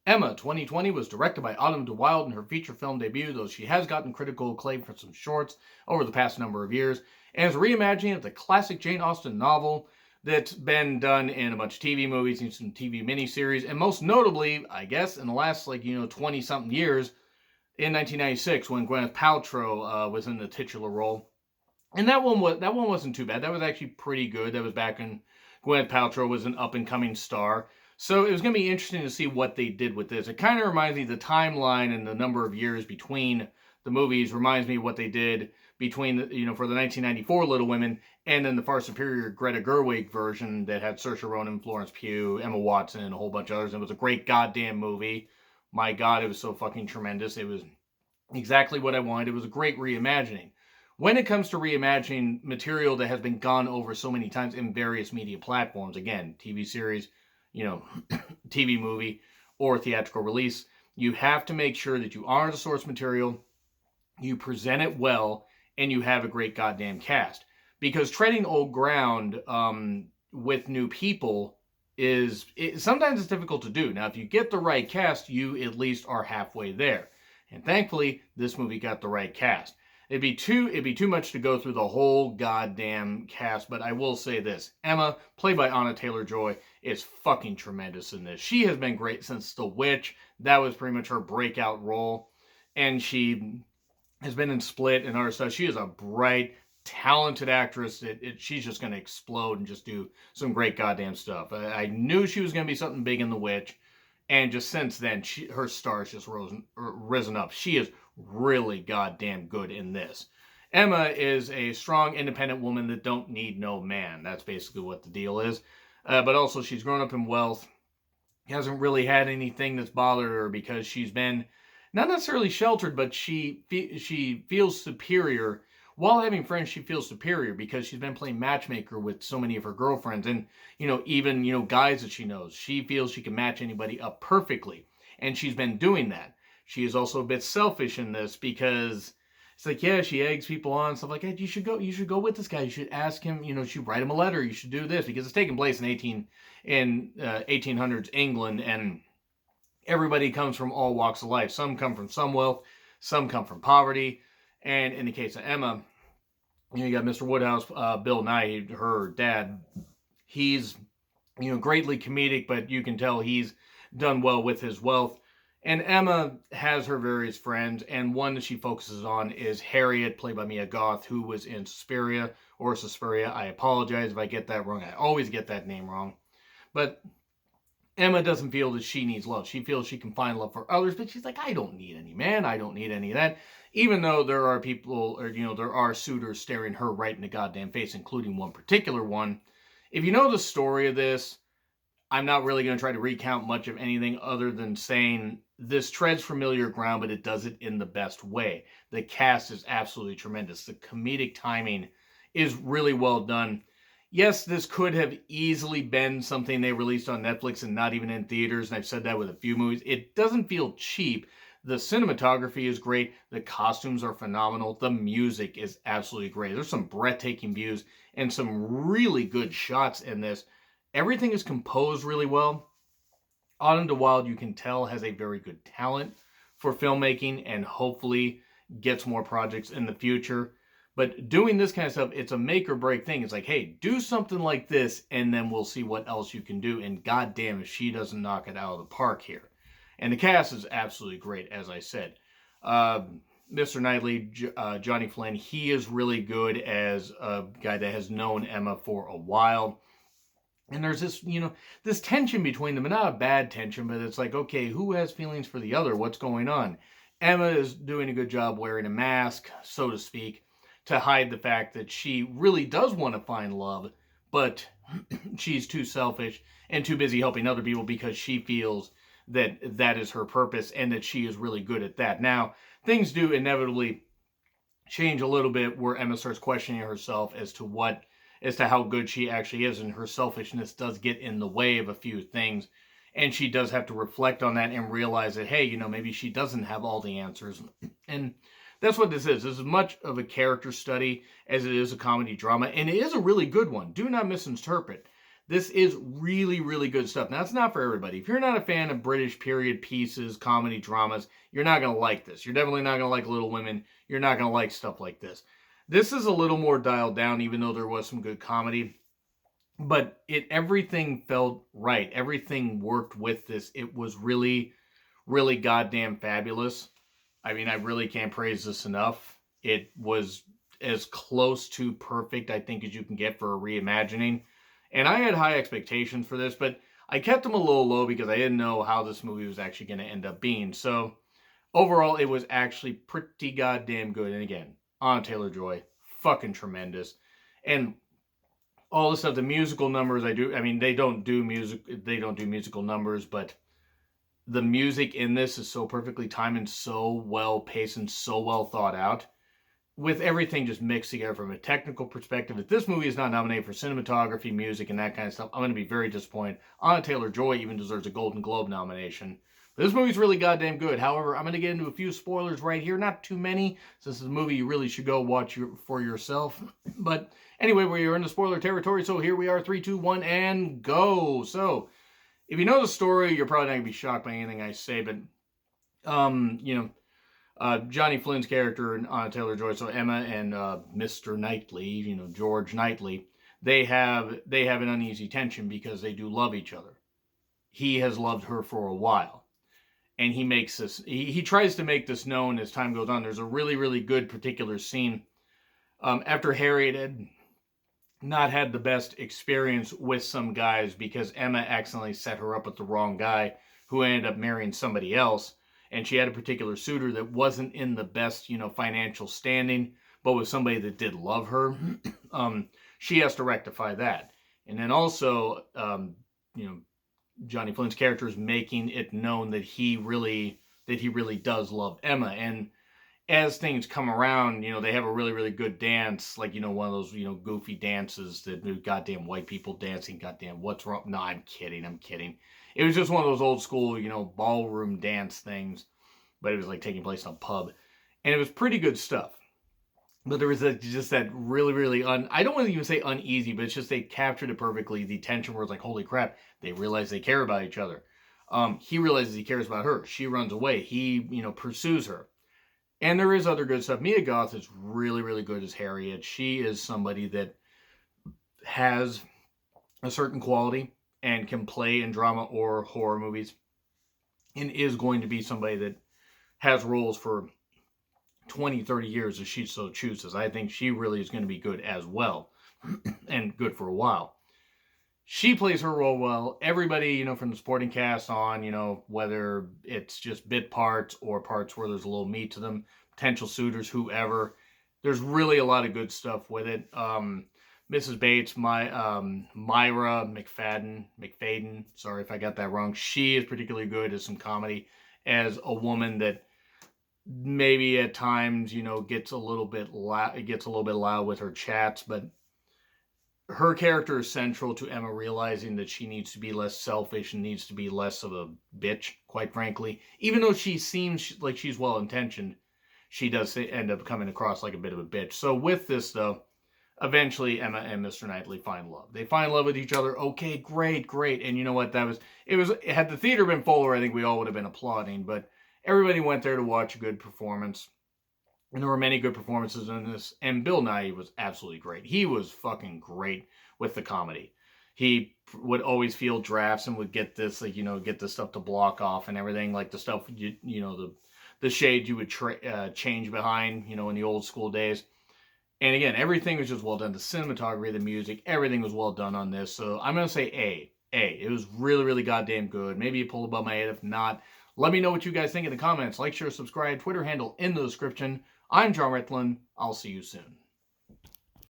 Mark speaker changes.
Speaker 1: Emma 2020 was directed by Autumn de Wilde in her feature film debut, though she has gotten critical acclaim for some shorts over the past number of years, and is a reimagining of the classic Jane Austen novel that's been done in a bunch of TV movies and some TV miniseries, and most notably, I guess, in the last 20-something years, in 1996 when Gwyneth Paltrow was in the titular role. And that one wasn't too bad. That was actually pretty good. That was back when Gwyneth Paltrow was an up and coming star. So it was going to be interesting to see what they did with this. It kind of reminds me, the timeline and the number of years between the movies reminds me of what they did between for the 1994 Little Women and then the far superior Greta Gerwig version that had Saoirse Ronan, Florence Pugh, Emma Watson, and a whole bunch of others. It was a great goddamn movie. My God, it was so fucking tremendous. It was exactly what I wanted. It was a great reimagining. When it comes to reimagining material that has been gone over so many times in various media platforms, again, TV series, TV movie, or theatrical release, you have to make sure that you honor the source material, you present it well, and you have a great goddamn cast. Because treading old ground with new people sometimes it's difficult to do. Now, if you get the right cast, you at least are halfway there. And thankfully, this movie got the right cast. It'd be too much to go through the whole goddamn cast, but I will say this. Emma, played by Anna Taylor-Joy, is fucking tremendous in this. She has been great since The Witch. That was pretty much her breakout role. And she has been in Split and other stuff. She is a bright, talented actress. She's just going to explode and just do some great goddamn stuff. I knew she was going to be something big in The Witch. And just since then, her star's just risen up. She is really goddamn good in this. Emma is a strong, independent woman that don't need no man. That's basically what the deal is. But also, she's grown up in wealth. Hasn't really had anything that's bothered her because she's been not necessarily sheltered, but she feels superior. While having friends, she feels superior because she's been playing matchmaker with so many of her girlfriends and, even guys that she knows. She feels she can match anybody up perfectly. And she's been doing that. She is also a bit selfish in this because it's like, yeah, she eggs people on, stuff like that. You should go with this guy. You should ask him, you should write him a letter. You should do this because it's taking place in 1800s England, and everybody comes from all walks of life. Some come from some wealth, some come from poverty. And in the case of Emma, you got Mr. Woodhouse, Bill Nighy, her dad. He's, greatly comedic, but you can tell he's done well with his wealth. And Emma has her various friends, and one that she focuses on is Harriet, played by Mia Goth, who was in Suspiria. I apologize if I get that wrong. I always get that name wrong. But Emma doesn't feel that she needs love. She feels she can find love for others, but she's like, I don't need any man. I don't need any of that. Even though there are people, or, there are suitors staring her right in the goddamn face, including one particular one. If you know the story of this, I'm not really going to try to recount much of anything other than saying this treads familiar ground, but it does it in the best way. The cast is absolutely tremendous. The comedic timing is really well done. Yes, this could have easily been something they released on Netflix and not even in theaters, and I've said that with a few movies. It doesn't feel cheap. The cinematography is great. The costumes are phenomenal. The music is absolutely great. There's some breathtaking views and some really good shots in this. Everything is composed really well. Autumn de Wilde, you can tell, has a very good talent for filmmaking and hopefully gets more projects in the future. But doing this kind of stuff, it's a make or break thing. It's like, hey, do something like this and then we'll see what else you can do. And goddamn if she doesn't knock it out of the park here. And the cast is absolutely great, as I said. Mr. Knightley, Johnny Flynn, he is really good as a guy that has known Emma for a while. And there's this, this tension between them, and not a bad tension, but it's like, okay, who has feelings for the other? What's going on? Emma is doing a good job wearing a mask, so to speak, to hide the fact that she really does want to find love, but she's too selfish and too busy helping other people because she feels that is her purpose and that she is really good at that. Now, things do inevitably change a little bit where Emma starts questioning herself as to how good she actually is, and her selfishness does get in the way of a few things, and she does have to reflect on that and realize that, hey, maybe she doesn't have all the answers. And that's what this is. This is much of a character study as it is a comedy drama, and it is a really good one. Do not misinterpret. This is really, really good stuff. Now, it's not for everybody. If you're not a fan of British period pieces, comedy, dramas, you're not going to like this. You're definitely not going to like Little Women. You're not going to like stuff like this. This is a little more dialed down, even though there was some good comedy. But everything felt right. Everything worked with this. It was really, really goddamn fabulous. I mean, I really can't praise this enough. It was as close to perfect, I think, as you can get for a reimagining. And I had high expectations for this, but I kept them a little low because I didn't know how this movie was actually going to end up being. So overall, it was actually pretty goddamn good. And again, Anna Taylor-Joy, fucking tremendous. And all the stuff, the musical numbers they don't do musical numbers, but the music in this is so perfectly timed and so well paced and so well thought out, with everything just mixed together from a technical perspective. If this movie is not nominated for cinematography, music, and that kind of stuff, I'm going to be very disappointed. Anna Taylor-Joy even deserves a Golden Globe nomination. But this movie's really goddamn good. However, I'm going to get into a few spoilers right here. Not too many, since it's a movie you really should go watch for yourself. But anyway, we are in the spoiler territory, so here we are, 3, 2, 1, and go! So, if you know the story, you're probably not going to be shocked by anything I say, but, Johnny Flynn's character and Anna Taylor-Joy, so Emma and Mr. Knightley, George Knightley, they have an uneasy tension because they do love each other. He has loved her for a while, and he tries to make this known as time goes on. There's a really, really good particular scene after Harriet had not had the best experience with some guys because Emma accidentally set her up with the wrong guy who ended up marrying somebody else. And she had a particular suitor that wasn't in the best, financial standing, but was somebody that did love her. She has to rectify that. And then also, Johnny Flynn's character is making it known that he really does love Emma. And as things come around, they have a really, really good dance, like, one of those, goofy dances that goddamn white people dancing, goddamn, what's wrong? No, I'm kidding. It was just one of those old school, ballroom dance things, but it was like taking place in a pub. And it was pretty good stuff. But there was just that really, really, I don't want to even say uneasy, but it's just they captured it perfectly. The tension where it's like, holy crap, they realize they care about each other. He realizes he cares about her. She runs away. He, pursues her. And there is other good stuff. Mia Goth is really, really good as Harriet. She is somebody that has a certain quality and can play in drama or horror movies, and is going to be somebody that has roles for 20, 30 years if she so chooses. I think she really is going to be good as well, and good for a while. She plays her role well. Everybody, from the supporting cast on, whether it's just bit parts or parts where there's a little meat to them, potential suitors, whoever, there's really a lot of good stuff with it. Mrs. Bates, Myra McFadden, sorry if I got that wrong. She is particularly good as some comedy, as a woman that maybe at times, gets a little bit loud with her chats, but her character is central to Emma realizing that she needs to be less selfish and needs to be less of a bitch, quite frankly. Even though she seems like she's well-intentioned, she does end up coming across like a bit of a bitch. So with this, though, eventually Emma and Mr. Knightley find love. They find love with each other. Okay, great. And you know what? Had the theater been fuller, I think we all would have been applauding, but everybody went there to watch a good performance. And there were many good performances in this. And Bill Nighy was absolutely great. He was fucking great with the comedy. He would always field drafts and would get this, get the stuff to block off and everything. Like the stuff, the shades you would change behind, in the old school days. And again, everything was just well done. The cinematography, the music, everything was well done on this. So I'm going to say A. It was really, really goddamn good. Maybe you pull above my head. If not, let me know what you guys think in the comments. Like, share, subscribe, Twitter handle in the description. I'm John Retlin. I'll see you soon.